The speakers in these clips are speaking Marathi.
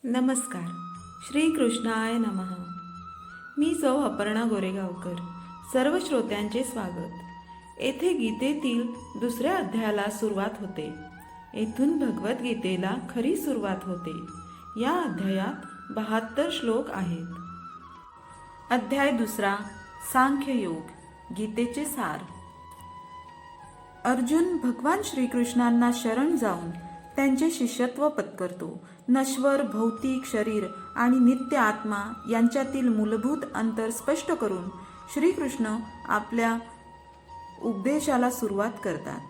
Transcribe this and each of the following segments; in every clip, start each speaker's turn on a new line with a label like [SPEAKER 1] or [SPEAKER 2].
[SPEAKER 1] नमस्कार. श्री कृष्णाय नमः. मी सौ अपर्णा गोरेगावकर. सर्व श्रोत्यांचे स्वागत. येथे गीतेतील दुसऱ्या अध्यायाला सुरुवात होते. येथून भगवद्गीतेला खरी सुरुवात होते. या अध्यायात 72 श्लोक आहेत. अध्याय दुसरा, सांख्ययोग. गीतेचे सार. अर्जुन भगवान श्रीकृष्णांना शरण जाऊन त्यांचे शिष्यत्व पत्करतो. नश्वर भौतिक शरीर आणि नित्य आत्मा यांच्यातील मूलभूत अंतर स्पष्ट करून श्रीकृष्ण आपल्या उपदेशाला सुरुवात करतात.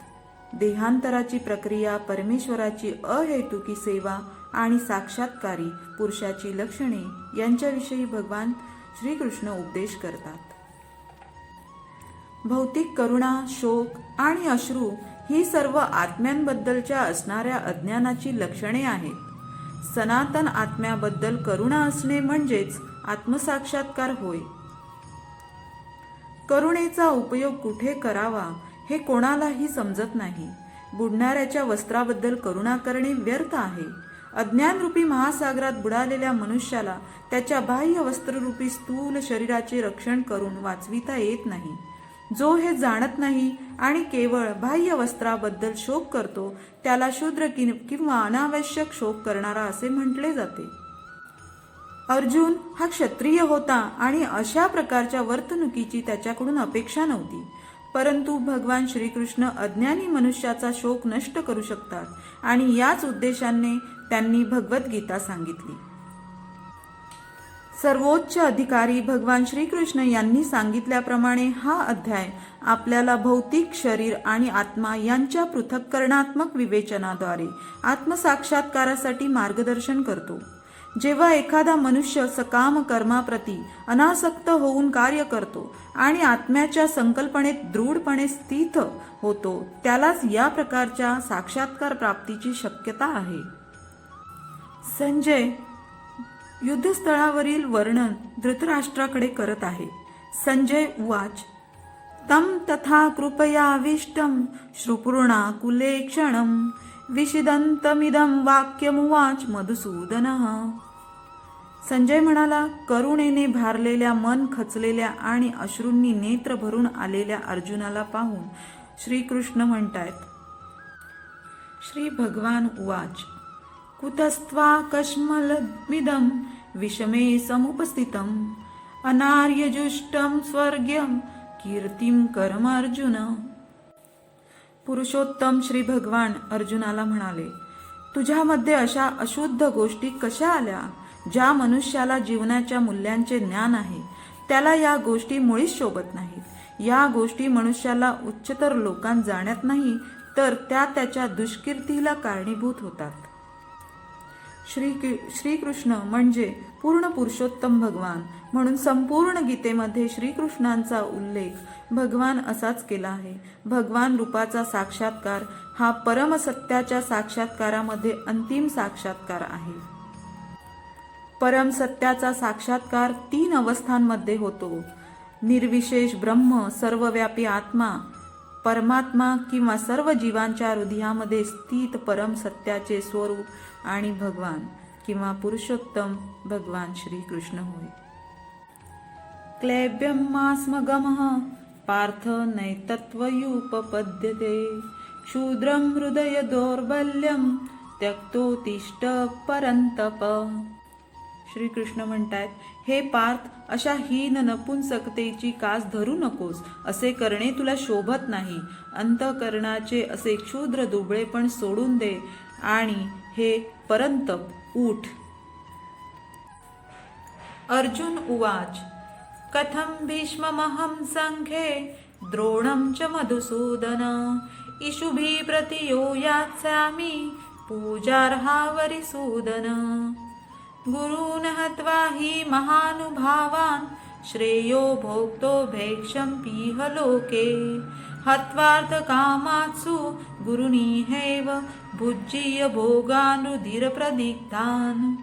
[SPEAKER 1] देहांतराची प्रक्रिया, परमेश्वराची अहेतुकी सेवा आणि साक्षात्कारी पुरुषाची लक्षणे यांच्याविषयी भगवान श्रीकृष्ण उपदेश करतात. भौतिक करुणा, शोक आणि अश्रू ही सर्व आत्म्यांबद्दलच्या असणाऱ्या अज्ञानाची लक्षणे आहेत. सनातन आत्म्याबद्दल करुणा असणे म्हणजेच आत्मसाक्षात्कार होय. करुणेचा उपयोग कुठे करावा हे कोणालाही समजत नाही. बुडणाऱ्याच्या वस्त्राबद्दल करुणा करणे व्यर्थ आहे. अज्ञानरूपी महासागरात बुडालेल्या मनुष्याला त्याच्या बाह्य वस्त्ररूपी स्थूल शरीराचे रक्षण करून वाचविता येत नाही. जो हे जाणत नाही आणि केवळ बाह्य वस्त्राबद्दल शोक करतो त्याला शूद्र किंवा अनावश्यक शोक करणारा असे म्हटले जाते. अर्जुन हा क्षत्रिय होता आणि अशा प्रकारच्या वर्तणुकीची त्याच्याकडून अपेक्षा नव्हती. परंतु भगवान श्रीकृष्ण अज्ञानी मनुष्याचा शोक नष्ट करू शकतात आणि याच उद्देशाने त्यांनी भगवद्गीता सांगितली. सर्वोच्च अधिकारी भगवान श्रीकृष्ण यांनी सांगितल्याप्रमाणे हा अध्याय आपल्याला भौतिक शरीर आणि आत्मा यांच्या पृथक्करणात्मक विवेचनाद्वारे आत्मसाक्षात्कारासाठी मार्गदर्शन करतो. जेव्हा एखादा मनुष्य सकाम कर्माप्रती अनासक्त होऊन कार्य करतो आणि आत्म्याच्या संकल्पनेत दृढपणे स्थित होतो त्यालाच या प्रकारच्या साक्षात्कार प्राप्तीची शक्यता आहे. संजय युद्धस्थळावरील वर्णन धृतराष्ट्राकडे करत आहे. संजय उवाच, तम तथा कृपयाविष्टं श्रुपूर्णा कुले क्षणं विषिदन्तमिदं वाक्यमुवाच मधुसूदनः. संजय म्हणाला, करुणेने भारलेल्या, मन खचलेल्या आणि अश्रूंनी नेत्र भरून आलेल्या अर्जुनाला पाहून श्रीकृष्ण म्हणतायत. श्री भगवान उवाच, कुतस्त्वा कश्मलमिदं विषमे समुपस्थितं अनार्यजुष्टं स्वर्ग्यं कीर्तिं कर्म अर्जुन. पुरुषोत्तम श्री भगवान अर्जुनाला म्हणाले, तुझ्यामध्ये अशा अशुद्ध गोष्टी कशा आल्या? ज्या मनुष्याला जीवनाच्या मूल्यांचे ज्ञान आहे त्याला या गोष्टी मुळीच शोभत नाहीत. या गोष्टी मनुष्याला उच्चतर लोकांत जाण्यात नाही तर त्या त्याच्या दुष्कीर्तीला कारणीभूत होतात. श्रीकृष्ण म्हणजे पूर्ण पुरुषोत्तम भगवान म्हणून संपूर्ण गीतेमध्ये श्रीकृष्णांचा उल्लेख भगवान असाच केला आहे. भगवान रूपाचा साक्षात्कार हा परमसत्याच्या साक्षात्कारामध्ये अंतिम साक्षात्कार आहे. परमसत्याचा साक्षात्कार 3 अवस्थांमध्ये होतो. निर्विशेष ब्रह्म, सर्वव्यापी आत्मा, परमात्मा किंवा सर्व जीवांच्या हृदयामध्ये स्थित परम सत्याचे स्वरूप आणि भगवान किंवा पुरुषोत्तम भगवान श्रीकृष्ण होय. क्लैब्यमास्मगमः पार्थ नैतत्वयुपपद्यते शूद्रं हृदय दौर्बल्यं त्यक्तोत्तिष्ठ परन्तप. श्रीकृष्ण म्हणतात, हे पार्थ, अशा हीन नपुंसकतेची कास धरू नकोस. असे करणे तुला शोभत नाही. अंतःकरणाचे असे क्षुद्र दुबळेपण सोडून दे आणि हे परंतप उठ. अर्जुन उवाच, कथं भीष्ममहं संख्ये द्रोणं च मधुसूदन इषुभिः प्रतियो यास्यामि पूजार्हा वरिसूदन. गुरून् हत्वा हि महानुभावान् श्रेयो भोक्तो भैक्षं पीह लोके हत्वार्थकामात्सु गुरुनिहैव भुज्यीय भोगान् रुधिरप्रदिग्धान्.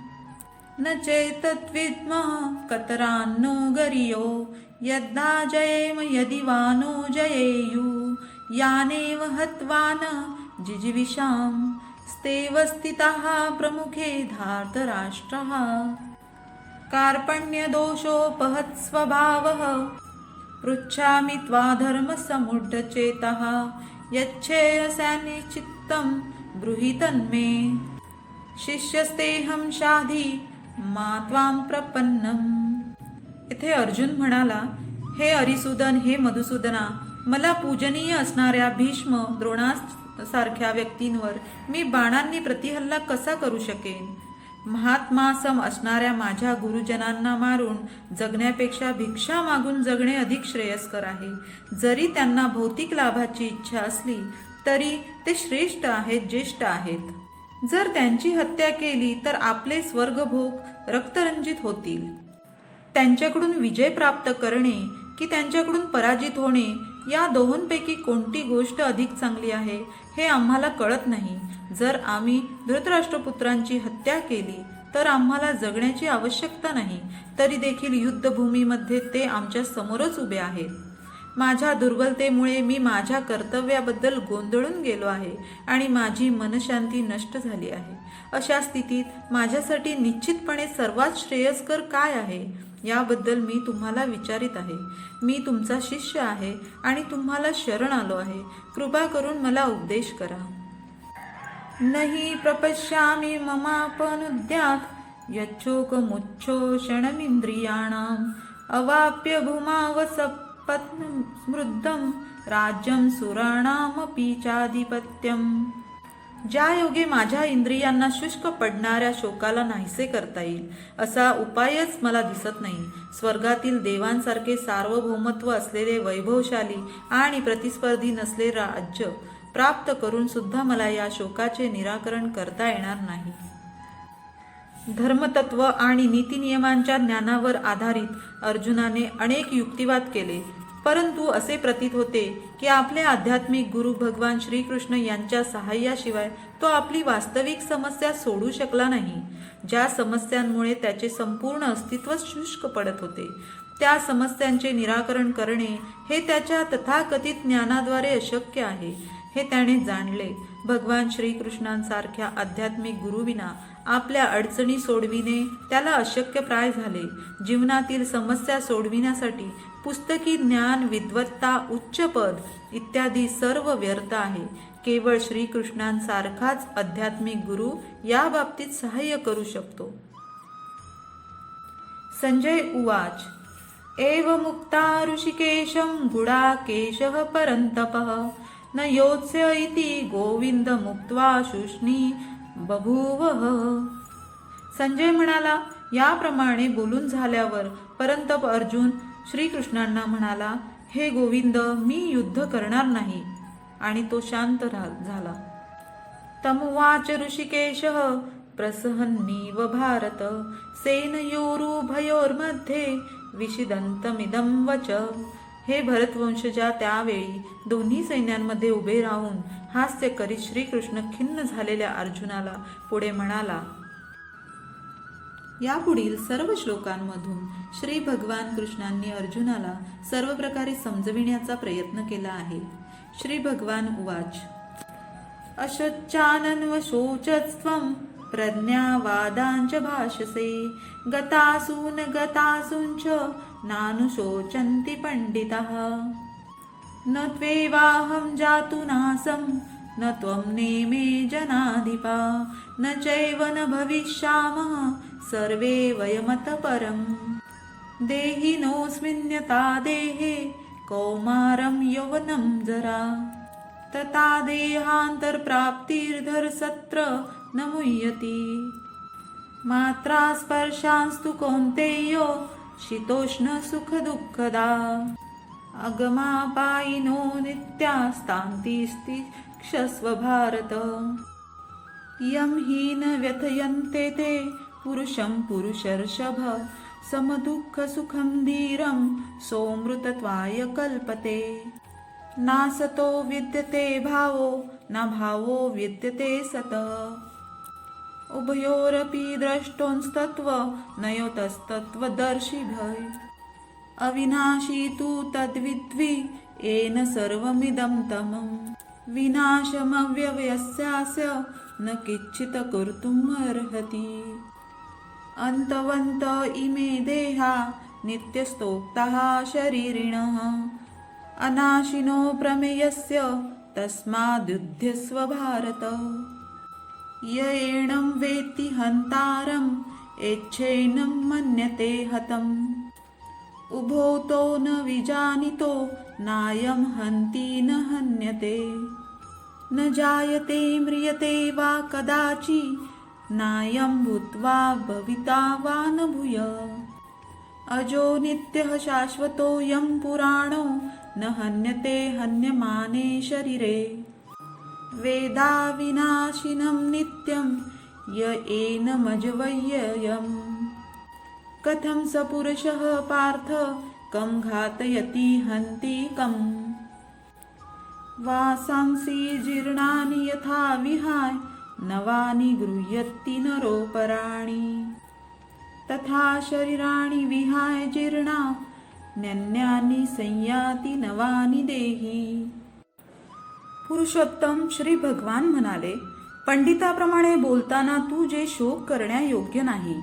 [SPEAKER 1] न चैतद्विद्मः कतरान्नो गरियो यद्धा जयेम यदि वा नो जयेयुः यानेव हत्वा न जिजीविषाम् स्तेव स्थिताः प्रमुखे धार्तराष्ट्रः कार्पण्यदोषोपहत्स्वभावः पृच्छामि त्वा धर्मसमुढचेतः यच्छेयस्यानिश्चित्तं ब्रूहि तन्मे शिष्यस्तेहं शाधी मा त्वां प्रपन्नम्. इथे अर्जुन म्हणाला, हे अरिसूदन, हे मधुसूदना, मला पूजनीय असणाऱ्या भीष्म द्रोणासारख्या व्यक्तींवर मी बाणांनी प्रतिहल्ला कसा करू शकेन. महात्मासम असणाऱ्या माझ्या गुरुजनांना मारून जगण्यापेक्षा भिक्षा मागून जगणे अधिक श्रेयस्कर आहे. जरी त्यांना भौतिक लाभाची इच्छा असली तरी ते श्रेष्ठ आहेत, ज्येष्ठ आहेत. जर त्यांची हत्या केली तर आपले स्वर्गभोग रक्तरंजित होतील. त्यांच्याकडून विजय प्राप्त करणे की त्यांच्याकडून पराजित होणे, या दोहोंपैकी कोणती गोष्ट अधिक चांगली आहे हे आम्हाला कळत नाही. जर आम्ही धृतराष्ट्रपुत्रांची हत्या केली तर आम्हाला जगण्याची आवश्यकता नाही, तरी देखील युद्धभूमीमध्ये ते आमच्या समोरच उभे आहेत. माझ्या दुर्बलतेमुळे मी माझ्या कर्तव्याबद्दल गोंधळून गेलो आहे आणि माझी मनशांती नष्ट झाली आहे. अशा स्थितीत माझ्यासाठी निश्चितपणे सर्वात श्रेयस्कर काय आहे याबद्दल मी तुम्हाला विचारित आहे. मी तुमचा शिष्य आहे आणि तुम्हाला शरण आलो आहे. कृपा करून मला उपदेश करा. नहि प्रपश्यामि ममापनुद्यात् यच्छोकमुच्छोषणमिन्द्रियाणाम् अवाप्य भूमावसपत्नं स्मृद्धं राज्यं सुराणामपि चाधिपत्यम्. ज्या योगे माझ्या इंद्रियांना शुष्क पडणाऱ्या शोकाला नाहीसे करता येईल असा उपायच मला दिसत नाही. स्वर्गातील देवांसारखे सार्वभौमत्व असलेले वैभवशाली आणि प्रतिस्पर्धी नसले राज्य प्राप्त करून सुद्धा मला या शोकाचे निराकरण करता येणार नाही. धर्मतत्व आणि नीतिनियमांच्या ज्ञानावर आधारित अर्जुनाने अनेक युक्तिवाद केले, परंतु असे प्रतीत होते की आपले आध्यात्मिक गुरु भगवान श्रीकृष्ण यांच्या सहाय्याशिवाय तो आपली वास्तविक समस्या सोडू शकला नाही. ज्या समस्यांमुळे त्याचे संपूर्ण अस्तित्व शुष्क पडत होते त्या समस्यांचे निराकरण करणे हे त्याच्या तथाकथित ज्ञानाद्वारे अशक्य आहे हे त्याने जाणले. भगवान श्रीकृष्णांसारख्या आध्यात्मिक गुरुविना आपल्या अडचणी सोडविणे त्याला अशक्यप्राय झाले. जीवनातील समस्या सोडविण्यासाठी पुस्तकी ज्ञान, विद्वत्ता, उच्च पद इत्यादी सर्व व्यर्थ आहे. केवळ श्रीकृष्णांसारखाच आध्यात्मिक गुरु या बाबतीत सहाय्य करू शकतो. संजय उवाच. एव मुक्ता ऋषिकेशं गुडाकेशः परन्तपः न योत्स्य इति गोविंद मुक्त्वा शुष्णी बभूवः. संजय म्हणाला, याप्रमाणे बोलून झाल्यावर परंतप अर्जुन श्रीकृष्णांना म्हणाला, हे गोविंद, मी युद्ध करणार नाही, आणि तो शांत झाला. तमुवाच ऋषिकेशः प्रसहन्नीव भारत सेनयोरुभयोर्मध्ये विषिदन्तमिदं वच. हे भरतवंशजा त्यावेळी दोन्ही सैन्यांमध्ये उभे राहून हास्य करीत श्रीकृष्ण खिन्न झालेल्या अर्जुनाला पुढे म्हणाला. यापुढील सर्व श्लोकांमधून श्री भगवान कृष्णांनी अर्जुनाला सर्व प्रकारे समजविण्याचा प्रयत्न केला आहे. श्री भगवान उवाच. अशोचानन्वशोचस्त्वं प्रज्ञावादांच भाषसे गतासून गतासूंच नानुशोचन्ति पंडितः न त्वेवाहं जातु नासं न त्वं नेमे जनाधिपा न चैव न भविष्यामः सर्वे वयमतः परम्. देहिनोऽस्मिन्यथा देहे कौमारं यौवनं जरा तथा देहान्तरप्राप्तिर्धरसत्र न मुह्यति. मात्रा स्पर्शांस्तु कौन्तेयो शीतोष्ण सुख दुःखदा अगमापायिनो नित्यास्तान्तिस्ति क्षस्व भारत. यं हि न व्यथयन्ते ते पुरुषं पुरुषर्षभ समदुःखसुखं धीरं सोऽमृतत्वाय कल्पते. नासतो विद्यते भावो न भावो विद्यते सतः उभयोरपि द्रष्टोंस्तत्व नयोतस्तत्वदर्शिभ्य. अविनाशी तु तद्विद्वि येन सर्वमिदं तमम् विनाशमव्यवस्यास्य न किंचित कर्तुम् अर्हति। अन्तवन्त इमे देहा नित्यस्तोक्ताः शरीरिणः अनाशिनो प्रमेयस्य तस्माद्युध्यस्व भारत। य एनं वेत्ति हन्तारम् एच्छेनं मन्यते हतम् उभोतो न विजानितो नायं हन्ति न हन्यते। न जायते म्रियते वा कदाचि नायं भूत्वा भविता वा न भूय। अजो नित्यः शाश्वतोऽयं पुराणो न हन्यते हन्यमाने शरीरे। वेदा विनाशिनं नित्यं य एनमजवय्ययम्। कथं स पुरुषः पार्थ कं घातयति हन्ति कम्। वासांसि जीर्णानि यथा विहाय नवानि गृह्यति नरोपराणि। तथा शरीराणि विहाय जीर्णा नन्यानि संयाति नवानि देही। पुरुषोत्तम श्री भगवान म्हणाले, पंडिताप्रमाणे बोलताना तू जे शोक करण्यायोग्य नाही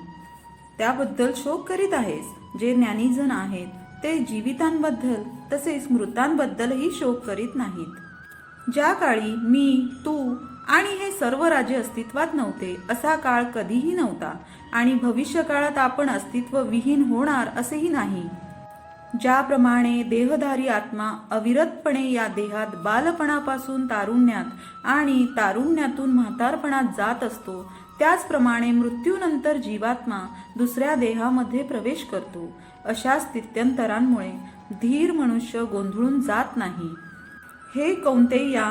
[SPEAKER 1] त्याबद्दल शोक करीत आहेस. जे ज्ञानीजन आहेत ते जीवितांबद्दल तसेच मृतांबद्दलही शोक करीत नाहीत. ज्या काळी मी, तू आणि हे सर्व राज्य अस्तित्वात नव्हते असा काळ कधीही नव्हता आणि भविष्य काळात आपण अस्तित्व विहीन होणार असेही नाही. ज्याप्रमाणे देहधारी आत्मा अविरतपणे या देहात बालपणापासून तारुण्यात आणि तारुण्यातून म्हातारपणात जात असतो, त्याचप्रमाणे मृत्यूनंतर जीवात्मा दुसऱ्या देहामध्ये प्रवेश करतो. अशा स्थित्यंतरांमुळे धीर मनुष्य गोंधळून जात नाही. हे कौंतेया,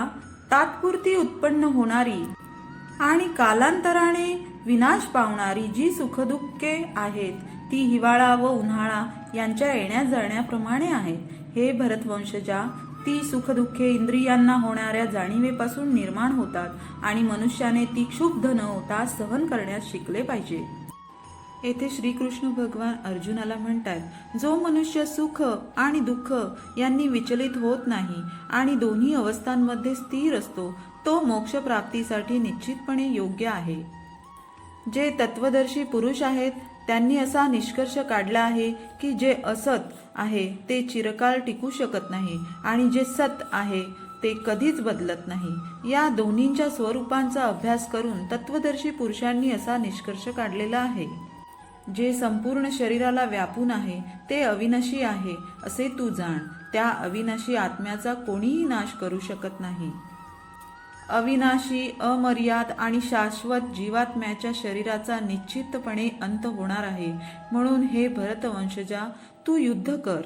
[SPEAKER 1] तात्पुरती उत्पन्न होणारी आणि कालांतराने विनाश पावणारी जी सुखदुःखे आहेत ती हिवाळा व उन्हाळा यांच्या येण्या जाण्याप्रमाणे आहेत. हे भरतवंशजा, ती सुखदुःखे इंद्रियांना होणाऱ्या जाणीवेपासून निर्माण होतात आणि मनुष्याने ती क्षुब्ध न होता सहन करण्यास शिकले पाहिजे. येथे श्रीकृष्ण भगवान अर्जुनाला म्हणतात, जो मनुष्य सुख आणि दुःख यांनी विचलित होत नाही आणि दोन्ही अवस्थांमध्ये स्थिर असतो तो मोक्षप्राप्तीसाठी निश्चितपणे योग्य आहे. जे तत्वदर्शी पुरुष आहेत त्यांनी असा निष्कर्ष काढला आहे की जे असत आहे ते चिरकाल टिकू शकत नाही आणि जे सत आहे ते कधीच बदलत नाही. या दोन्हींच्या स्वरूपांचा अभ्यास करून तत्वदर्शी पुरुषांनी असा निष्कर्ष काढलेला आहे. जे संपूर्ण शरीराला व्यापून आहे ते अविनाशी आहे असे तू जाण. त्या अविनाशी आत्म्याचा कोणीही नाश करू शकत नाही. अविनाशी, अमर्याद आणि शाश्वत जीवात्म्याच्या शरीराचा निश्चितपणे अंत होणार आहे. म्हणून हे भरतवंशजा, तू युद्ध कर.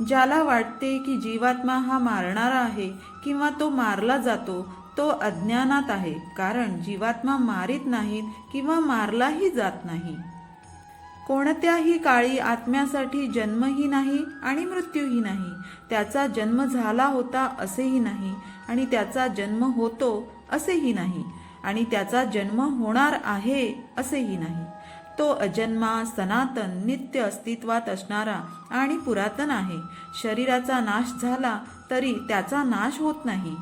[SPEAKER 1] ज्याला वाटते की जीवात्मा हा मारणारा आहे किंवा तो मारला जातो तो अज्ञानात आहे, कारण जीवात्मा मारित नाहीत किंवा मारलाही जात नाही. कोणत्याही काळी आत्म्यासाठी जन्मही नाही आणि मृत्यूही नाही. त्याचा जन्म झाला होता असेही नाही आणि त्याचा जन्म होतो असेही नाही आणि त्याचा जन्म होणार आहे असेही नाही. तो अजन्मा, सनातन, नित्य अस्तित्वात असणारा आणि पुरातन आहे. शरीराचा नाश झाला तरी त्याचा नाश होत नाही.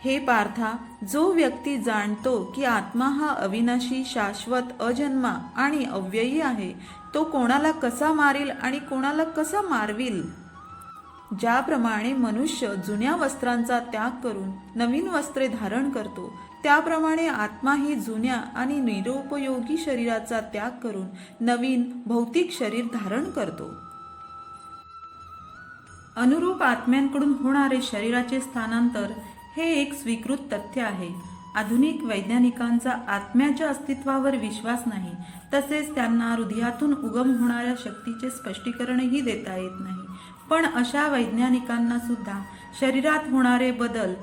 [SPEAKER 1] हे पार्था, जो व्यक्ती जाणतो की आत्मा हा अविनाशी, शाश्वत, अजन्मा आणि अव्ययी आहे तो कोणाला कसा मारील आणि कोणाला कसा मारविल. ज्याप्रमाणे मनुष्य जुन्या वस्त्रांचा त्याग करून नवीन वस्त्रे धारण करतो त्याप्रमाणे आत्मा ही जुन्या आणि निरुपयोगी शरीराचा त्याग करून नवीन भौतिक शरीर धारण करतो. अनुरूप आत्म्यांकडून होणारे शरीराचे स्थानांतर हे एक स्वीकृत तथ्य आहे. आधुनिक वैज्ञानिकांचा आत्म्याच्या अस्तित्वावर विश्वास नाही, तसेच त्यांना हृदयातून उगम होणाऱ्या शक्तीचे स्पष्टीकरणही देता येत नाही. पण अशा वैज्ञानिकांना सुद्धा शरीरात होणारे बदल,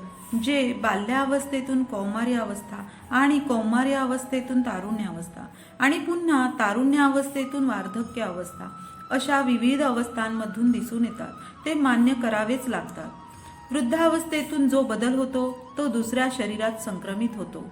[SPEAKER 1] जे बाल्यावस्थेतून कौमार्यावस्था आणि कौमार्यावस्थेतून तारुण्यावस्था आणि पुन्हा तारुण्यावस्थेतून वार्धक्यावस्था अशा विविध अवस्थांमधून दिसून येतात, ते मान्य करावेच लागतात. वृद्धावस्थेतून जो बदल होतो तो दुसऱ्या शरीरात संक्रमित होतो.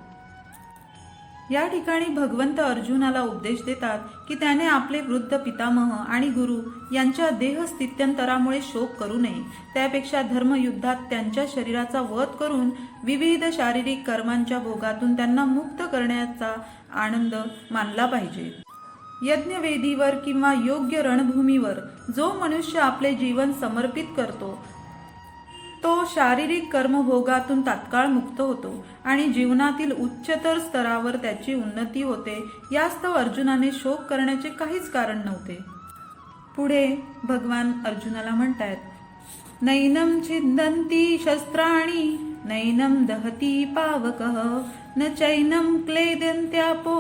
[SPEAKER 1] या ठिकाणी भगवंत अर्जुनाला उपदेश देतात की त्याने आपले वृद्ध पितामह आणि गुरु यांच्या देहस्थित्यंतरामुळे शोक करू नये. त्यापेक्षा धर्मयुद्धात त्यांच्या शरीराचा वध करून विविध शारीरिक कर्मांच्या भोगातून त्यांना मुक्त करण्याचा आनंद मानला पाहिजे. यज्ञवेदीवर किंवा योग्य रणभूमीवर जो मनुष्य आपले जीवन समर्पित करतो तो शारीरिक कर्मभोगातून तात्काळ मुक्त होतो आणि जीवनातील उच्चतर स्तरावर त्याची उन्नती होते. यास्तव अर्जुनाने शोक करण्याचे काहीच कारण नव्हते. पुढे भगवान अर्जुनाला म्हणतात, नैनम छिंदन्ति शस्त्राणि नैनम दहती पावकः न चैनम क्लेदन्त्यापो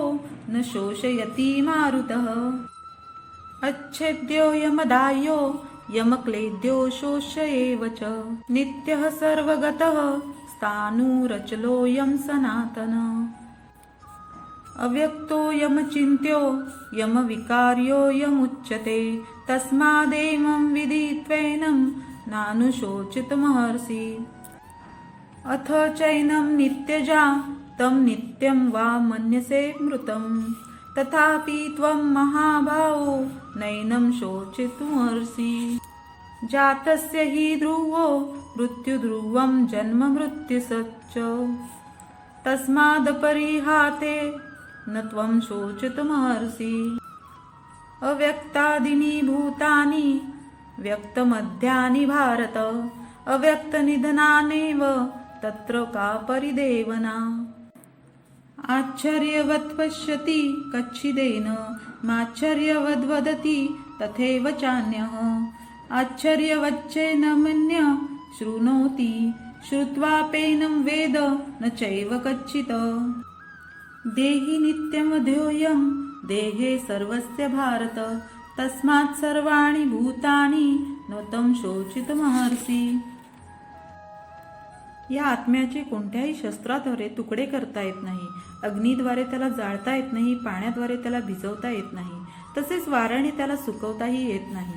[SPEAKER 1] न शोषयति मारुतः अच्छेद्यो यमदायो यमक्लेद्यो शोष्येव च नित्यः सर्वगतः स्थाणुरचलोऽयं सनातन अव्यक्तो यमचिन्त्यो यमविकार्यो यमुच्यते तस्मादेवं विदित्वैनं नानुशोचितमहर्षि अथ चैनं नित्यजा तं नित्यं वा मन्यसे मृतं तथापि त्वं महाभावो नैनं शोचितुमर्हसि जातस्य हि ध्रुवो मृत्युध्रुवं जन्म मृत्युसच्च तस्मादपरिहाते न त्वं शोचितुमर्हसि अव्यक्तादीनि भूतानि व्यक्तमध्यानि भारत अव्यक्तनिधनानेव तत्र का परिदेवना आश्चर्यवत् पश्यति कच्चिदेन माश्चर्यवद्वदति तथैव चान्यः आश्चर्यवच्चेन मन्य शृणोति श्रुत्वाप्येनं वेद न चैव कच्चित् देहि नित्यमध्योऽयं देहे सर्वस्य भारत तस्मात् सर्वाणि भूतानि न तं शोचितुमर्हसि. या आत्म्याचे कोणत्याही शस्त्राद्वारे तुकडे करता येत नाही, अग्नीद्वारे त्याला जाळता येत नाही, पाण्याद्वारे त्याला भिजवता येत नाही, तसेच वाऱ्याने त्याला सुकवताही येत नाही.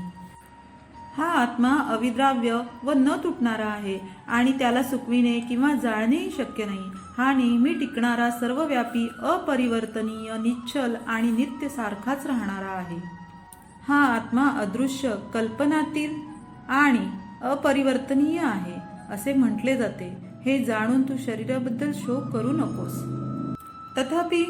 [SPEAKER 1] हा आत्मा अविद्राव्य व न तुटणारा आहे आणि त्याला सुकविणे किंवा जाळणेही शक्य नाही. हा नेहमी टिकणारा, सर्वव्यापी, अपरिवर्तनीय, निश्चल आणि नित्य सारखाच राहणारा आहे. हा आत्मा अदृश्य, कल्पनातील आणि अपरिवर्तनीय आहे असे म्हटले जाते. हे जाणून तू शरीराबद्दल शोक करू नकोस. तथापि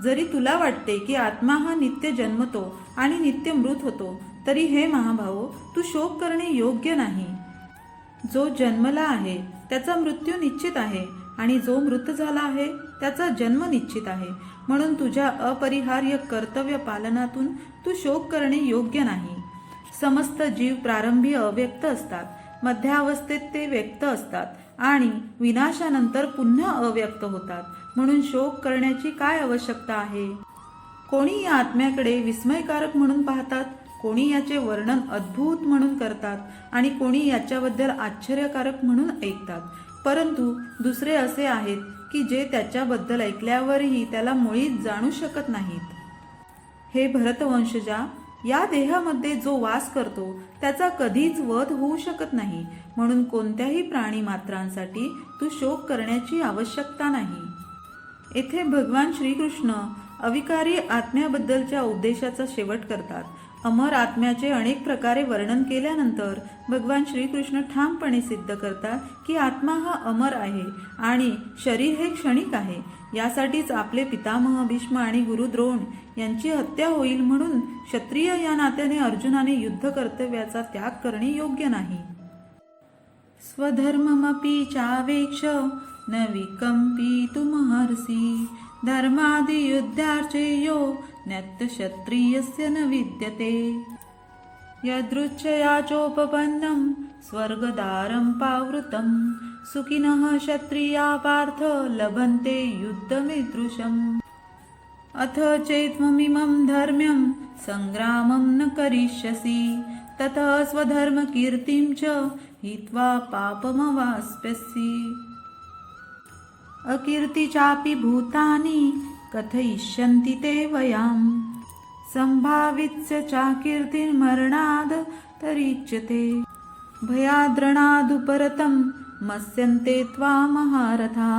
[SPEAKER 1] जरी तुला वाटते की आत्मा हा नित्य जन्मतो आणि नित्य मृत होतो, तरी हे महाभावो, तू शोक करणे योग्य नाही. जो जन्मला आहे त्याचा मृत्यू निश्चित आहे आणि जो मृत झाला आहे त्याचा जन्म निश्चित आहे. म्हणून तुझ्या अपरिहार्य कर्तव्य पालनातून तू शोक करणे योग्य नाही. समस्त जीव प्रारंभी अव्यक्त असतात, मध्यावस्थेत ते व्यक्त असतात आणि विनाशानंतर पुन्हा अव्यक्त होतात. म्हणून शोक करण्याची काय आवश्यकता आहे? कोणी या आत्म्याकडे विस्मयकारक म्हणून पाहतात, कोणी याचे वर्णन अद्भुत म्हणून करतात आणि कोणी याच्याबद्दल आश्चर्यकारक म्हणून ऐकतात. परंतु दुसरे असे आहेत की जे त्याच्याबद्दल ऐकल्यावरही त्याला मुळीच जाणू शकत नाहीत. हे भरतवंशजा, या देहामध्ये जो वास करतो त्याचा कधीच वध होऊ शकत नाही. म्हणून कोणत्याही प्राणी मात्रांसाठी तू शोक करण्याची आवश्यकता नाही. येथे भगवान श्रीकृष्ण अविकारी आत्म्याबद्दलच्या उपदेशाचा शेवट करतात. अमर आत्म्याचे अनेक प्रकारे वर्णन केल्यानंतर भगवान श्रीकृष्ण ठामपणे सिद्ध करतात की आत्मा हा अमर आहे आणि शरीर हे क्षणिक आहे. यासाठीच आपले पितामह भीष्म आणि गुरु द्रोण यांची हत्या होईल म्हणून क्षत्रिय या नात्याने अर्जुनाने युद्ध कर्तव्याचा त्याग करणे योग्य नाही. स्वधर्ममपि चावेक्ष न विकम्पितुमर्हसि धर्मादियुद्धार्चेयो नत्यक्षत्रियस्य न विद्यते यदृच्छया चोपपन्नं स्वर्गदारं पावृतं सुखिनः क्षत्रिया पार्थ लभन्ते युद्धमीदृशम् अथ चैत्वमिमं धर्म्यं संग्रामं न करिष्यसि ततः स्वधर्मकीर्तिं च हित्वा पापमवाप्स्यसि अकीर्ति चापि भूतानि कथयिष्यन्ति ते वयम् संभावित्य चाकीर्तिर्मरणाद् तरीच्यते भयाद्रणादुपरतं मत्स्यन्ते त्वा महारथा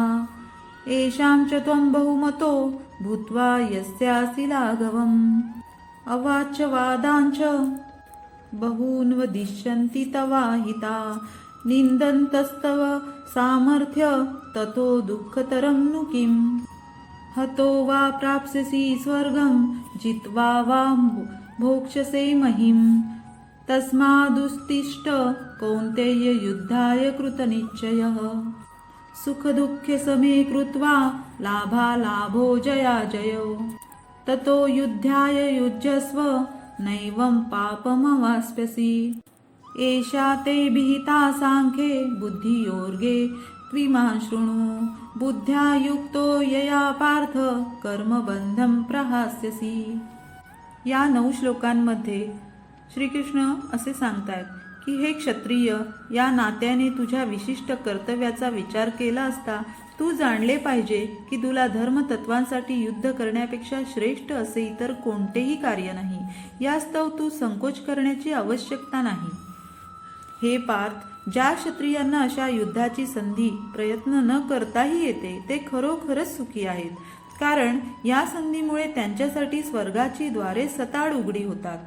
[SPEAKER 1] येषां च त्वं बहुमतो भूत्वा यस्यासि लाघवम्। अवाच वादांच बहून् वदिष्यन्ति तवाहिता, निन्दन्तस्तव सामर्थ्य ततो दुःखतरं नु किम्। हतो वा प्राप्स्यसि स्वर्गं, जित्वा वा भोक्ष्यसे महीम्। तस्मादुत्तिष्ठ कौन्तेय युद्धाय कृतनिश्चयः। सुखदुःखे समे कृत्वा लाभालाभो जयाजयो। ततो युद्धाय युज्यस्व, नैवं पापमवाप्स्यसि। एषा ते विहिता सांख्ये बुद्धियोगे त्विमां शृणु। बुद्ध्या युक्तो यया पार्थ कर्मबंधं प्रहास्यसि। या 9 श्लोकांमध्ये श्रीकृष्ण असे सांगतायत की हे क्षत्रिय, या नात्याने तुझ्या विशिष्ट कर्तव्याचा विचार केला असता तू जाणले पाहिजे की तुला धर्मतत्वांसाठी युद्ध करण्यापेक्षा श्रेष्ठ असे इतर कोणतेही कार्य नाही। यास्तव तू संकोच करण्याची आवश्यकता नाही। हे पार्थ, ज्या क्षत्रियांना अशा युद्धाची संधी प्रयत्न न करताही येते ते खरोखरच सुखी आहेत, कारण या संधीमुळे त्यांच्यासाठी स्वर्गाची द्वारे सताड उघडी होतात।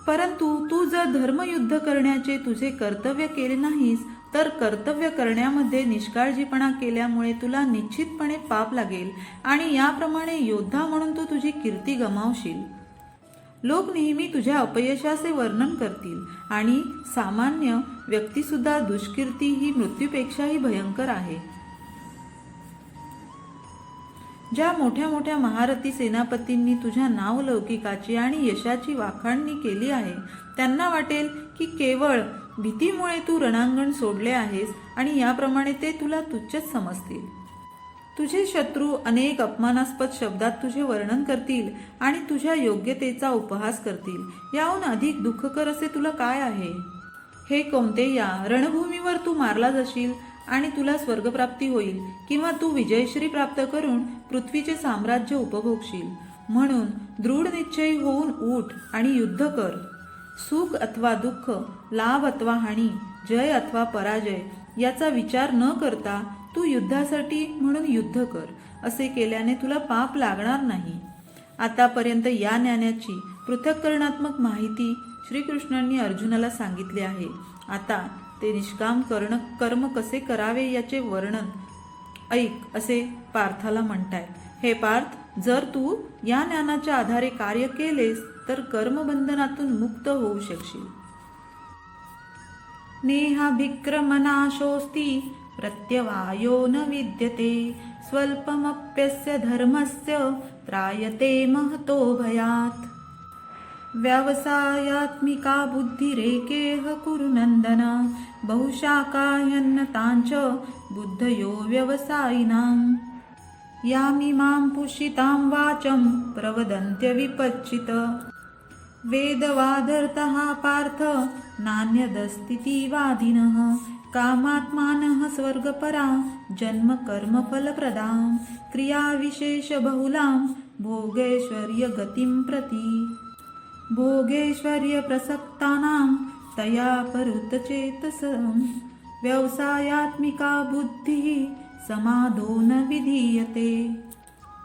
[SPEAKER 1] परंतु तू जर धर्मयुद्ध करण्याचे तुझे कर्तव्य केले नाहीस तर कर्तव्य करण्यामध्ये निष्काळजीपणा केल्यामुळे तुला निश्चितपणे पाप लागेल आणि याप्रमाणे योद्धा म्हणून तू तुझी कीर्ती गमावशील। लोक नेहमी तुझ्या अपयशाचे वर्णन करतील आणि सामान्य व्यक्तीसुद्धा दुष्कीर्ती ही मृत्यूपेक्षाही भयंकर आहे। ज्या मोठ्या मोठ्या महारथी सेनापतींनी तुझ्या नावलौकिकाची आणि यशाची वाखाणणी केली आहे त्यांना वाटेल की केवळ भीतीमुळे तू रणांगण सोडले आहेस आणि याप्रमाणे ते तुला तुच्छच समजतील। तुझे शत्रू अनेक अपमानास्पद शब्दात तुझे वर्णन करतील आणि तुझ्या योग्यतेचा उपहास करतील। याहून अधिक दुःखकर असे तुला काय आहे? हे कौंतेया, रणभूमीवर तू मारला जाशील आणि तुला स्वर्गप्राप्ती होईल, किंवा तू विजयश्री प्राप्त करून पृथ्वीचे साम्राज्य उपभोगशील। म्हणून दृढ निश्चयी होऊन उठ आणि युद्ध कर। सुख अथवा दुःख, लाभ अथवा हानी, जय अथवा पराजय याचा विचार न करता तू युद्धासाठी म्हणून युद्ध कर। असे केल्याने तुला पाप लागणार नाही। आतापर्यंत या ज्ञानाची पृथक्करणात्मक माहिती श्रीकृष्णांनी अर्जुनाला सांगितली आहे। आता ते निष्काम कर्म कसे करावे याचे वर्णन ऐक असे पार्थाला म्हणतायत। हे पार्थ, जर तू या ज्ञानाच्या आधारे कार्य केलेस तर कर्मबंधनातून मुक्त होऊ शकशील। नेहाभिक्रमनाशोस्ति प्रत्यवायो न विद्यते, स्वल्पमप्यस्य धर्मस्य त्रायते महतो भयात्। व्यवसायात्मिका बुद्धिरेकेह कुरु नन्दन, बहुशाखाह्यन्नताञ्च बुद्धयो व्यवसायिनाम्। यामिमां पुषितां वाचं प्रवदन्त्य विपच्चित, वेदवादर्थः पार्थ नान्यदस्तीति वादिनः। कामात्मानः स्वर्गपरा जन्म कर्म फलप्रदां, क्रियाविशेष बहुलां भोगैश्वर्य गतिं प्रति। भोगैश्वर्य प्रसक्तानां तया परुतचेतसं, व्यवसायात्मिका बुद्धिः समाधो न विधीयते।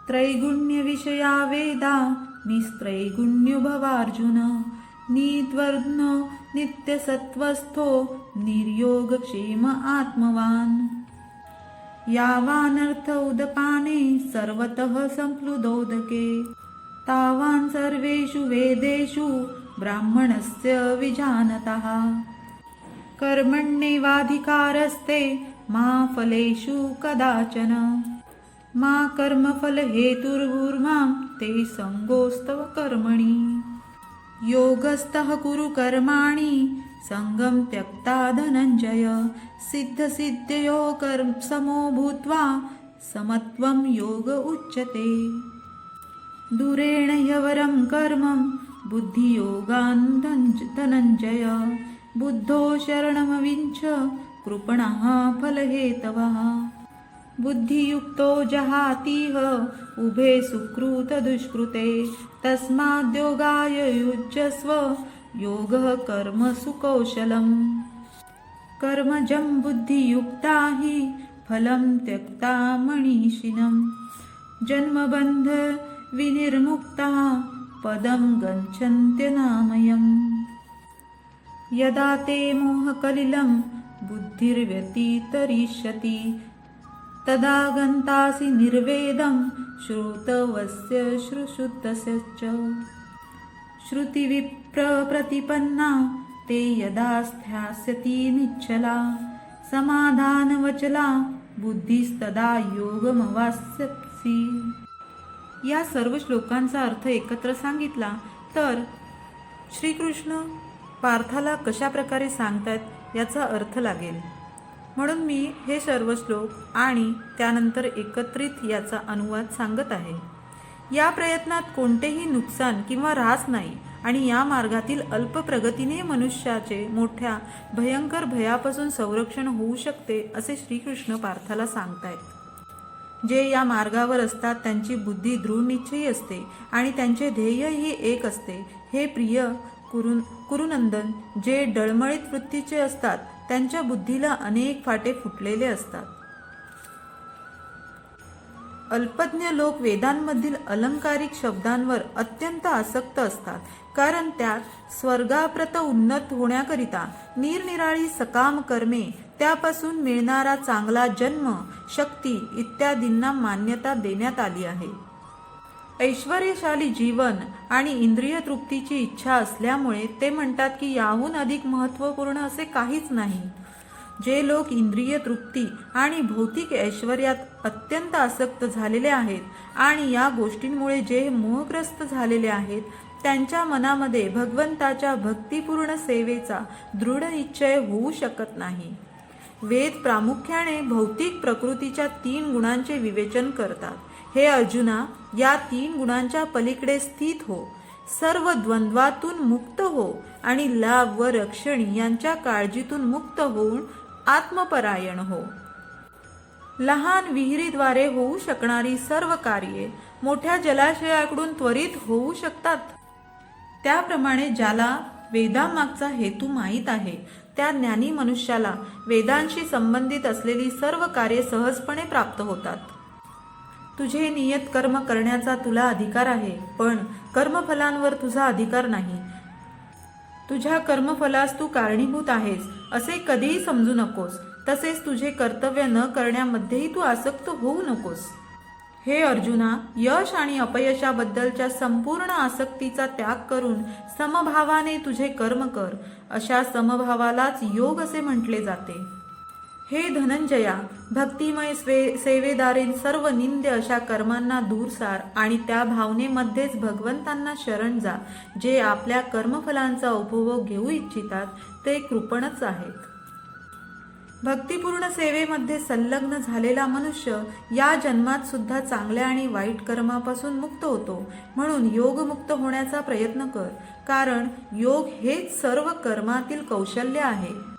[SPEAKER 1] त्रैगुण्य विषया वेदा निस्त्रैगुण्यो भवार्जुन, निद्वर्न नित्यसत्वस्थो निर्योगक्षेम आत्मवान्। यावानर्थ उदपाने सर्वतः संप्लुदोदके, तावान् सर्वेषु वेदेषु ब्राह्मणस्य विजानतः। कर्मण्येवाधिकारस्ते मा फलेषु कदाचन, मा कर्मफलहेतुर्भूर्मां ते संगोस्तव कर्मणि। योगस्थः कुरु कर्माणि संगं त्यक्ता धनञ्जय, सिद्धसिद्धयो कर्म समो भूत्वा समत्वं योग उच्यते। दूरेण ह्यवरं कर्मं बुद्धियोगान् धनञ्जय, बुद्धो शरणमविञ्च कृपणः फलहेतवः। बुद्धियुक्तो जहातीह उभे सुकृत दुष्कृते, तस्माद्योगाय युज्यस्व योगः कर्मसु कौशलम्। कर्मजं बुद्धियुक्ता हि फलं त्यक्ता मनीषिणम्, जन्मबंध विनिर्मुक्ता पदं गच्छन्त्यनामयम्। यदा ते मोहकलिलं बुद्धिर्व्यतितरिष्यति तदा गन्तासि निर्वेदं श्रोतवस्य श्रुशुद्धस्य च। श्रुतिविप्रप्रतिपन्ना ते यदा स्थास्यति निश्चला समाधानवचला बुद्धिस्तदा योगमवाप्स्यसि। या सर्व श्लोकांचा अर्थ एकत्र सांगितला तर श्रीकृष्ण पार्थाला कशा प्रकारे सांगतात याचा अर्थ लागेल. म्हणून मी हे सर्व श्लोक आणि त्यानंतर एकत्रित याचा अनुवाद सांगत आहे. या प्रयत्नात कोणतेही नुकसान किंवा ऱ्हास नाही आणि या मार्गातील अल्प प्रगतीने मनुष्याचे मोठ्या भयंकर भयापासून संरक्षण होऊ शकते असे श्रीकृष्ण पार्थाला सांगतायत. जे या मार्गावर असतात त्यांची बुद्धी दृढ निश्चयी असते आणि त्यांचे ध्येयही एक असते. हे प्रिय कुरुनंदन, जे डळमळीत वृत्तीचे असतात त्यांच्या बुद्धीला अनेक फाटे फुटलेले असतात. अल्पज्ञ लोक वेदांमधील अलंकारिक शब्दांवर अत्यंत आसक्त असतात, कारण त्यात स्वर्गाप्रत उन्नत होण्याकरिता निरनिराळी सकाम कर्मे, त्यापासून मिळणारा चांगला जन्म, शक्ती इत्यादींना मान्यता देण्यात आली आहे. ऐश्वर्यशाली जीवन आणि इंद्रिय तृप्तीची इच्छा असल्यामुळे ते म्हणतात की याहून अधिक महत्त्वपूर्ण असे काहीच नाही. जे लोक इंद्रिय तृप्ती आणि भौतिक ऐश्वर्यात अत्यंत आसक्त झालेले आहेत आणि या गोष्टींमुळे जे मोहग्रस्त झालेले आहेत, त्यांच्या मनामध्ये भगवंताच्या भक्तिपूर्ण सेवेचा दृढ निश्चय होऊ शकत नाही. वेद प्रामुख्याने भौतिक प्रकृतीच्या 3 गुणांचे विवेचन करतात. हे अर्जुना, या 3 गुणांच्या पलीकडे स्थित हो, सर्व द्वंद्वातून मुक्त हो आणि लाभ व रक्षण यांच्या काळजीतून मुक्त होऊन आत्मपरायण हो. लहान विहिरीद्वारे होऊ शकणारी सर्व कार्ये मोठ्या जलाशयाकडून त्वरित होऊ शकतात. त्याप्रमाणे ज्याला वेदामागचा हेतू माहीत आहे त्या ज्ञानी मनुष्याला वेदांशी संबंधित असलेली सर्व कार्ये सहजपणे प्राप्त होतात. तुझे नियत कर्म करण्याचा तुला अधिकार आहे, पण कर्मफलांवर तुझा अधिकार नाही. तुझ्या कर्मफलास तू कारणीभूत आहेस असे कधीही समजू नकोस. तसेच तुझे कर्तव्य न करण्यामध्येही तू आसक्त होऊ नकोस. हे अर्जुना, यश आणि अपयशाबद्दलच्या संपूर्ण आसक्तीचा त्याग करून समभावाने तुझे कर्म कर. अशा समभावालाच योग असे म्हटले जाते. हे धनंजया, भक्तिमय सेवेदारील सर्व निंद्य अशा कर्मांना दूर सार आणि त्या भावनेमध्येच भगवंतांना शरण जा. जे आपल्या कर्मफलांचा उपभोग घेऊ इच्छितात ते कृपणच आहेत. भक्तिपूर्ण सेवेमध्ये संलग्न झालेला मनुष्य या जन्मात सुद्धा चांगल्या आणि वाईट कर्मापासून मुक्त होतो. म्हणून योगमुक्त होण्याचा प्रयत्न कर, कारण योग हेच सर्व कर्मातील कौशल्य आहे.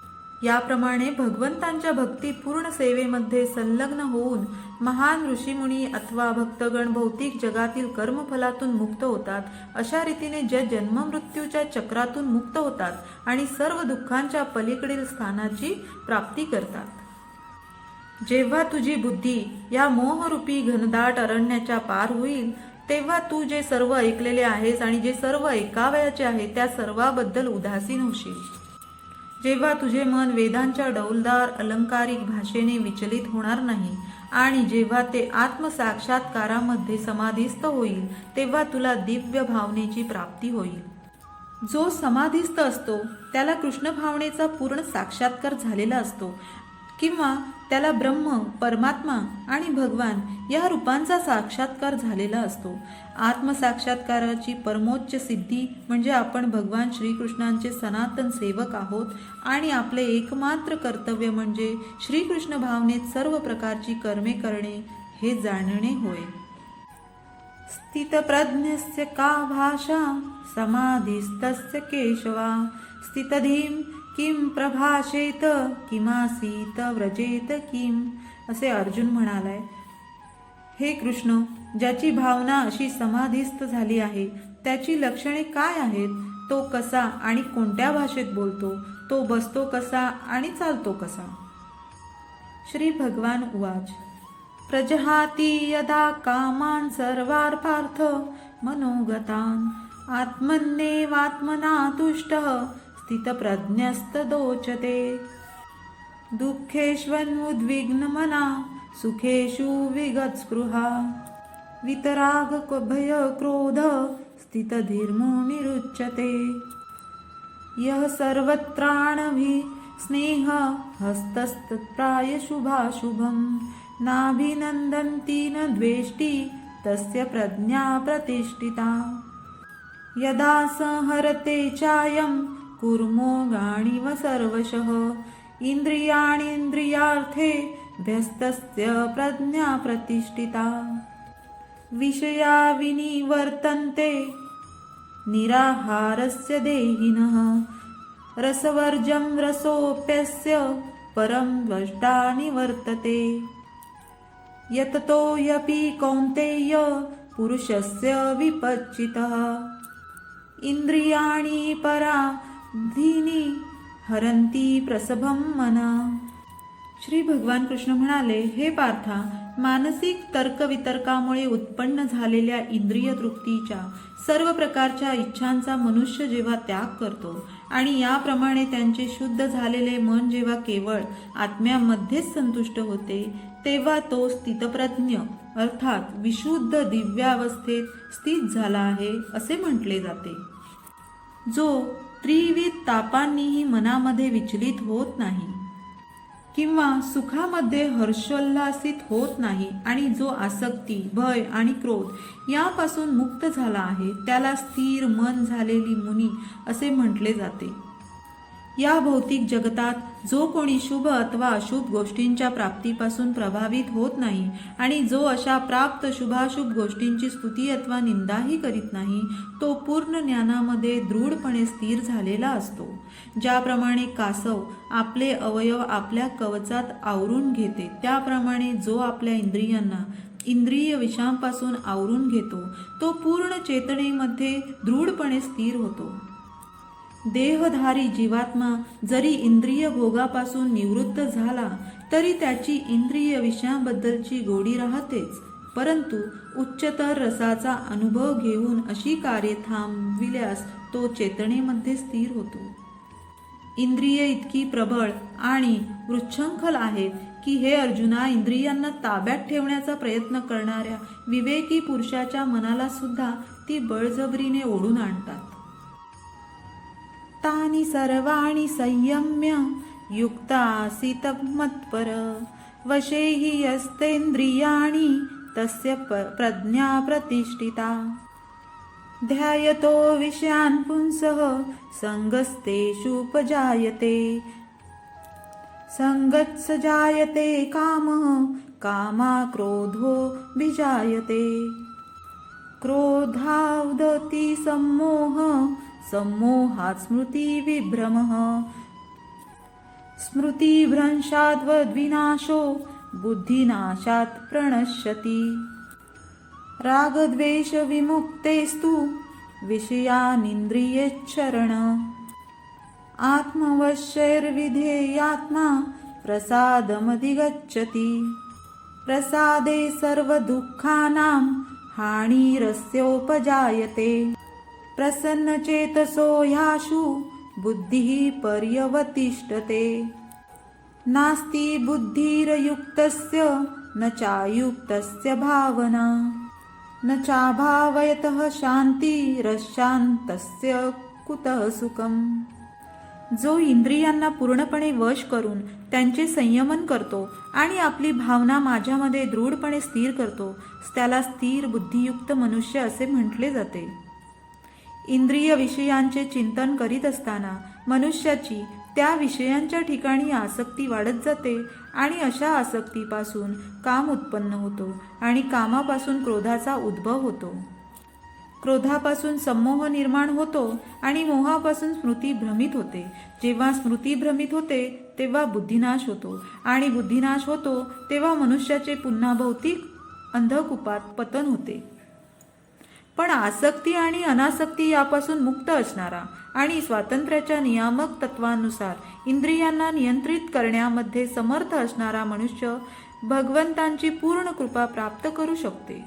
[SPEAKER 1] याप्रमाणे भगवंतांच्या भक्तिपूर्ण सेवेमध्ये संलग्न होऊन महान ऋषीमुनी अथवा भक्तगण भौतिक जगातील कर्मफलातून मुक्त होतात. अशा रीतीने जे जन्ममृत्यूच्या चक्रातून मुक्त होतात आणि सर्व दुःखांच्या पलीकडील स्थानाची प्राप्ती करतात. जेव्हा तुझी बुद्धी या मोहरूपी घनदाट अरण्याच्या पार होईल, तेव्हा तू जे सर्व ऐकलेले आहेस आणि जे सर्व ऐकावयाचे आहे त्या सर्वाबद्दल उदासीन होशील. जेव्हा तुझे मन वेदांच्या डौलदार अलंकारिक भाषेने विचलित होणार नाही आणि जेव्हा ते आत्मसाक्षात्कारामध्ये समाधिस्थ होईल, तेव्हा तुला दिव्य भावनेची प्राप्ती होईल. जो समाधिस्थ असतो त्याला कृष्ण भावनेचा पूर्ण साक्षात्कार झालेला असतो किंवा त्याला ब्रह्म, परमात्मा आणि भगवान या रूपांचा साक्षात्कार झालेला असतो. आत्मसाक्षात्काराची परमोच्च सिद्धी म्हणजे आपण भगवान श्रीकृष्णांचे सनातन सेवक आहोत आणि आपले एकमात्र कर्तव्य म्हणजे श्रीकृष्ण भावनेत सर्व प्रकारची कर्मे करणे हे जाणणे होय. स्थितप्रज्ञस्य का भाषा समाधिस्तस्य केशवा स्थितधीम किम प्रभाषेत किमासीत व्रजेत किम. असे अर्जुन म्हणालाय, हे कृष्ण, ज्याची भावना अशी समाधिस्थ झाली आहे त्याची लक्षणे काय आहेत? तो कसा आणि कोणत्या भाषेत बोलतो? तो बसतो कसा आणि चालतो कसा? श्री भगवान उवाच, प्रजहाति यदा कामान् सर्वार्थार्थ मनोगतान् आत्मन्येवात्मना तुष्टः स्थितप्रज्ञस्तदोचते। दुःखेष्वनुद्विग्नमना सुखेषु विगतस्पृहा वितराग भय क्रोध स्थितधीर्मुनिरुच्यते। यः सर्वत्राणभि स्नेह हस्तस्तत्प्रायशुभाशुभं नाभिनन्दन्ति न द्वेष्टि तस्य प्रज्ञा प्रतिष्ठिता। यदा संहरते चायं कुर्मो गाणिव सर्वशः इन्द्रियाणीन्द्रियार्थे व्यस्तस्य प्रज्ञा प्रतिष्ठिता। विषया विनिवर्तन्ते निराहारस्य देहिनः रसवर्जं रसोऽप्यस्य परं द्रष्टा निवर्तते। यततो यपि कौन्तेय पुरुषस्य विपच्चितः इंद्रियाणि पराधीनी हरन्ति प्रसभं मना। श्री भगवान कृष्ण म्हणाले, हे पार्था, मानसिक तर्कवितर्कामुळे उत्पन्न झालेल्या इंद्रिय तृप्तीच्या सर्व प्रकारच्या इच्छांचा मनुष्य जेव्हा त्याग करतो आणि याप्रमाणे त्यांचे शुद्ध झालेले मन जेव्हा केवळ आत्म्यामध्येच संतुष्ट होते, तेव्हा तो स्थितप्रज्ञ अर्थात विशुद्ध दिव्यावस्थेत स्थित झाला आहे असे म्हटले जाते। जो त्रिविध तापांनीही मनामध्ये विचलित होत नाही किंवा सुखामध्ये हर्षोल्लासित होत नाही आणि जो आसक्ती, भय आणि क्रोध यापासून मुक्त झाला आहे, त्याला स्थिर मन झालेली मुनी असे म्हटले जाते। या भौतिक जगतात जो कोणी शुभ अथवा अशुभ गोष्टींच्या प्राप्तीपासून प्रभावित होत नाही आणि जो अशा प्राप्त शुभाशुभ गोष्टींची स्तुती अथवा निंदाही करीत नाही, तो पूर्ण ज्ञानामध्ये दृढपणे स्थिर झालेला असतो। ज्याप्रमाणे कासव आपले अवयव आपल्या कवचात आवरून घेते, त्याप्रमाणे जो आपल्या इंद्रियांना इंद्रिय विषयांपासून आवरून घेतो, तो पूर्ण चेतनेमध्ये दृढपणे स्थिर होतो। देहधारी जीवात्मा जरी इंद्रिय भोगापासून निवृत्त झाला तरी त्याची इंद्रिय विषयांबद्दलची गोडी राहतेच, परंतु उच्चतर रसाचा अनुभव घेऊन अशी कार्ये थांबविल्यास तो चेतनेमध्ये स्थिर होतो। इंद्रिये इतकी प्रबळ आणि उच्छृंखल आहेत की हे अर्जुना, इंद्रियांना ताब्यात ठेवण्याचा प्रयत्न करणाऱ्या विवेकी पुरुषाच्या मनाला सुद्धा ती बळजबरीने ओढून आणतात। तानि सर्वाणि संयम्य युक्त आसीत मत्पर वशे हि यस्तेन्द्रियाणि तस्य प्रज्ञा प्रतिष्ठिता। ध्यायतो विषयान् पुंसः संगस्तेषुपजायते संगत्स जायते कामः कामा क्रोधो विजायते क्रोधावदति सम्मोहः सम्मोहात् स्मृतिविभ्रमः स्मृतिभ्रंशाद्विनाशो बुद्धिनाशात् प्रणश्यति। रागद्वेषविमुक्तेस्तु विषयानिन्द्रियेच्छरण आत्मवश्यैर्विधेयात्मा प्रसादमधिगच्छति। प्रसादे सर्वदुःखानां हानिरस्योपजायते प्रसन्नचेतसो ह्याशु बुद्धिः पर्यवतिष्ठते। नास्ति बुद्धिरयुक्तस्य न चायुक्तस्य भावना न चाभावयतः शान्तिरशान्तस्य कुतः सुखम्। जो इंद्रियांना पूर्णपणे वश करून त्यांचे संयमन करतो आणि आपली भावना माझ्यामध्ये दृढपणे स्थिर करतो, त्याला स्थिर बुद्धियुक्त मनुष्य असे म्हटले जाते। इंद्रिय विषयांचे चिंतन करीत असताना मनुष्याची त्या विषयांच्या ठिकाणी आसक्ती वाढत जाते आणि अशा आसक्तीपासून काम उत्पन्न होतो आणि कामापासून क्रोधाचा उद्भव होतो। क्रोधापासून सम्मोह निर्माण होतो आणि मोहापासून स्मृती भ्रमित होते। जेव्हा स्मृती भ्रमित होते तेव्हा बुद्धिनाश होतो आणि बुद्धिनाश होतो तेव्हा मनुष्याचे पुन्हा भौतिक अंधकूपात पतन होते। पण आसक्ती आणि अनासक्ती यापासून मुक्त असणारा आणि स्वातंत्र्याच्या नियामक तत्वानुसार इंद्रियांना नियंत्रित करण्यामध्ये समर्थ असणारा मनुष्य भगवंतांची पूर्ण कृपा प्राप्त करू शकते.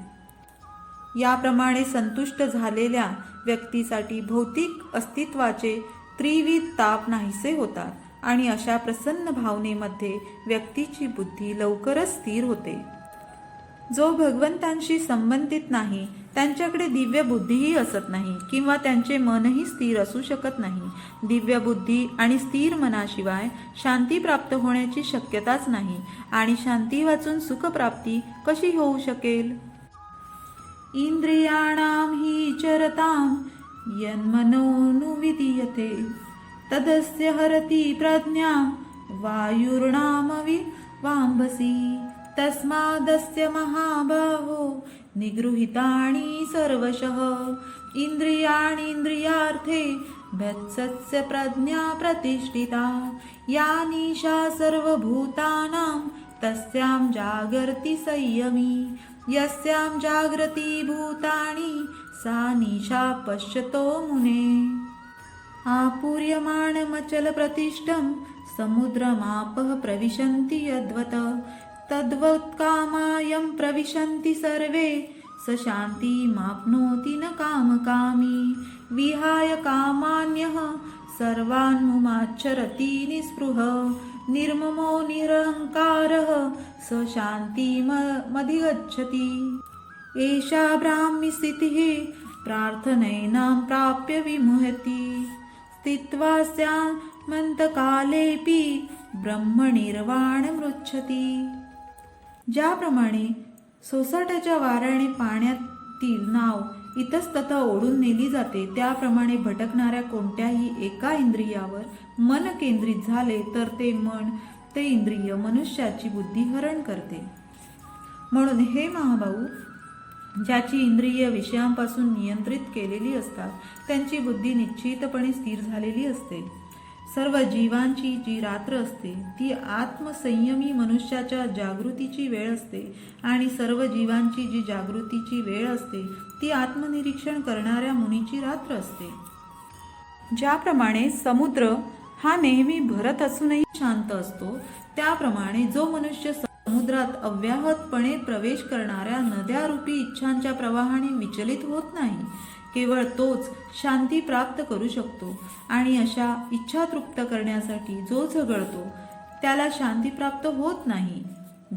[SPEAKER 1] याप्रमाणे संतुष्ट झालेल्या व्यक्तीसाठी भौतिक अस्तित्वाचे त्रिविध ताप नाहीसे होतात आणि अशा प्रसन्न भावनेमध्ये व्यक्तीची बुद्धी लवकरच स्थिर होते. जो भगवंतांशी संबंधित नाही त्यांच्याकडे दिव्य बुद्धीही असत नाही किंवा त्यांचे मनही स्थिर असू शकत नाही. दिव्य बुद्धी आणि स्थिर मनाशिवाय शांती प्राप्त होण्याची शक्यताच नाही आणि शांती वाचून सुखप्राप्ती कशी होऊ शकेल. इंद्रियाणाम हि चरताम यन्मनोनुविधीयते तदस्य हरति प्रज्ञा वायुर्नाम वांभसी तस्मादस्य महाबाहो निगृहीतानि सर्वशः इंद्रियाणीन्द्रियार्थे वत्सस्य प्रज्ञा प्रतिष्ठिता या निशा सर्वभूतानां तस्यां जागर्ति संयमी यस्यां जागृति भूतानि सा निशा पश्यतो मुने. आपूर्यमाणमचल प्रतिष्ठं समुद्रमापः प्रविशन्ति यद्वत् तद्वत् कामायं प्रविशन्ति सर्वे स शान्तिमाप्नोति न कामकामी विहाय कामान्यः सर्वान् मुमाचरति निःस्पृह निर्ममो निरहंकारः स शान्तिमधिगच्छति. एषा ब्राह्मी स्थितिः प्रार्थनैनां प्राप्य विमुह्यति स्थित्वा स्यामन्तकालेऽपि ब्रह्मनिर्वाणमृच्छति. ज्याप्रमाणे सोसाट्याच्या वाऱ्याने पाण्यातील नाव इतस्ततः ओढून नेली जाते त्याप्रमाणे भटकणाऱ्या कोणत्याही एका इंद्रियावर मन केंद्रित झाले तर ते इंद्रिय मनुष्याची बुद्धी हरण करते. म्हणून हे महाभाऊ, ज्याची इंद्रिय विषयांपासून नियंत्रित केलेली असतात त्यांची बुद्धी निश्चितपणे स्थिर झालेली असते. सर्व जीवांची जी रात्र असते ती आत्मसंयमी मनुष्याच्या जागृतीची वेळ असते आणि सर्व जीवांची जी जागृतीची वेळ असते ती आत्मनिरीक्षण करणाऱ्या मुनीची रात्र असते. ज्याप्रमाणे समुद्र हा नेहमी भरत असूनही शांत असतो त्याप्रमाणे जो मनुष्य समुद्रात अव्याहतपणे प्रवेश करणाऱ्या नद्यारूपी इच्छांच्या प्रवाहाने विचलित होत नाही केवळ तोच शांती प्राप्त करू शकतो आणि अशा इच्छा तृप्त करण्यासाठी जो झगडतो त्याला शांती प्राप्त होत नाही.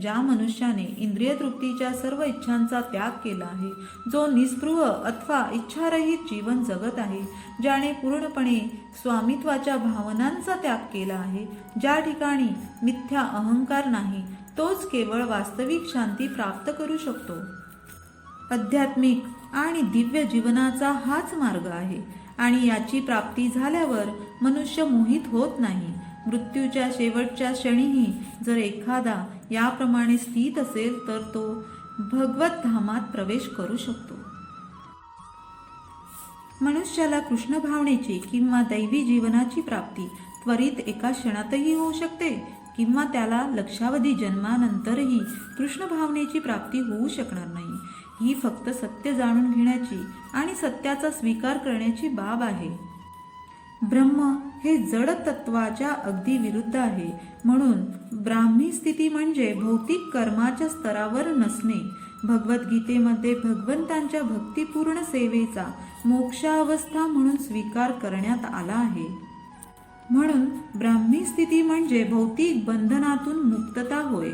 [SPEAKER 1] ज्या मनुष्याने इंद्रिय तृप्तीच्या सर्व इच्छांचा त्याग केला आहे, जो निस्पृह अथवा इच्छारहित जीवन जगत आहे, ज्याने पूर्णपणे स्वामित्वाच्या भावनांचा त्याग केला आहे, ज्या ठिकाणी मिथ्या अहंकार नाही, तोच केवळ वास्तविक शांती प्राप्त करू शकतो. आध्यात्मिक आणि दिव्य जीवनाचा हाच मार्ग आहे आणि याची प्राप्ती झाल्यावर मनुष्य मोहित होत नाही. मृत्यूच्या शेवटच्या क्षणीही जर एखादा याप्रमाणे स्थित असेल तर तो भगवत धामात प्रवेश करू शकतो. मनुष्याला कृष्ण भावनेची किंवा दैवी जीवनाची प्राप्ती त्वरित एका क्षणातही होऊ शकते किंवा त्याला लक्षावधी जन्मानंतरही कृष्ण भावनेची प्राप्ती होऊ शकणार नाही. ही फक्त सत्य जाणून घेण्याची आणि सत्याचा स्वीकार करण्याची बाब आहे. ब्रह्म हे जड तत्वाच्या अगदी विरुद्ध आहे. म्हणून ब्राह्मी स्थिती म्हणजे भौतिक कर्माच्या स्तरावर नसणे. भगवद्गीतेमध्ये भगवंतांच्या भक्तिपूर्ण सेवेचा मोक्षावस्था म्हणून स्वीकार करण्यात आला आहे. म्हणून ब्राह्मी स्थिती म्हणजे भौतिक बंधनातून मुक्तता होय.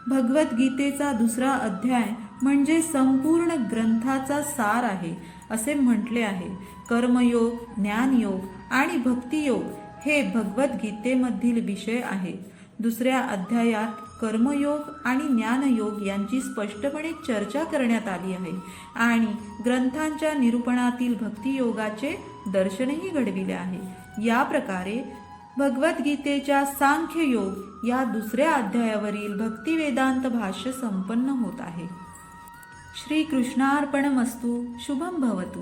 [SPEAKER 1] भगवद्गीतेचा 2रा अध्याय म्हणजे संपूर्ण ग्रंथाचा सार आहे असे म्हटले आहे. कर्मयोग, ज्ञानयोग आणि भक्तियोग हे भगवद्गीतेमधील विषय आहेत. 2ऱ्या अध्यायात कर्मयोग आणि ज्ञानयोग यांची स्पष्टपणे चर्चा करण्यात आली आहे आणि ग्रंथांच्या निरूपणातील भक्तियोगाचे दर्शनही घडविले आहे. या प्रकारे भगवद्गीतेच्या सांख्ययोग या 2ऱ्या अध्यायावरील भक्तिवेदांत भाष्य संपन्न होत आहे. श्री कृष्णार्पणमस्तु. शुभम भवतु.